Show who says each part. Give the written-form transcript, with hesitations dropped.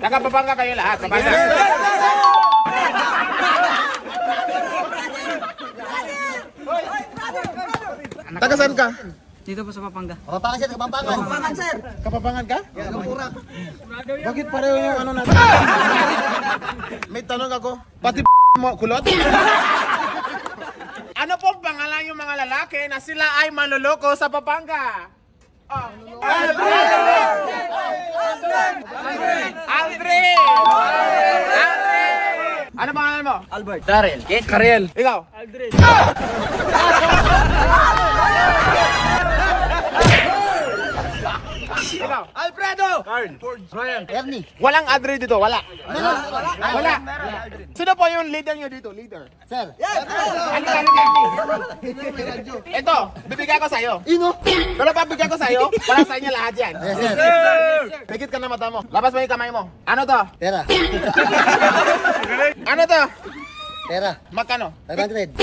Speaker 1: Taga-Pampanga kayo lahat. Pampanga. Taga saan ka?
Speaker 2: Dito po sa Pampanga.
Speaker 3: Kapampangan sir, kapampangan. Kapampangan sir.
Speaker 1: Kapapangan ka?
Speaker 3: Kapurak.
Speaker 1: Bakit pareho yung ano natin? May tanong ako. Pati mo kulot? Ano pong pangalan yung mga lalaki na sila ay manloloko sa Pampanga? Oh. Aldrin! Ano pangalan mo?
Speaker 2: Albert. Darrell.
Speaker 1: Kariel. Ikaw?
Speaker 2: Aldrin.
Speaker 1: Ikaw?
Speaker 3: Alfredo!
Speaker 1: Carl.
Speaker 3: Ryan. Ernie.
Speaker 1: Walang Aldrin dito, wala. Wala. Sino po yung leader nyo dito? Leader.
Speaker 3: Sir.
Speaker 1: Halika. Ito, bibigyan ko sa'yo.
Speaker 3: Ino?
Speaker 1: Pero pabigyan ko sa'yo, para sa inyo lahat yan.
Speaker 3: Yes, sir.
Speaker 1: Pikit ka na mata mo. Labas mo yung kamay mo. Ano to?
Speaker 3: Pera.
Speaker 1: Ano to?
Speaker 3: Pera.
Speaker 1: Magkano?
Speaker 3: 500.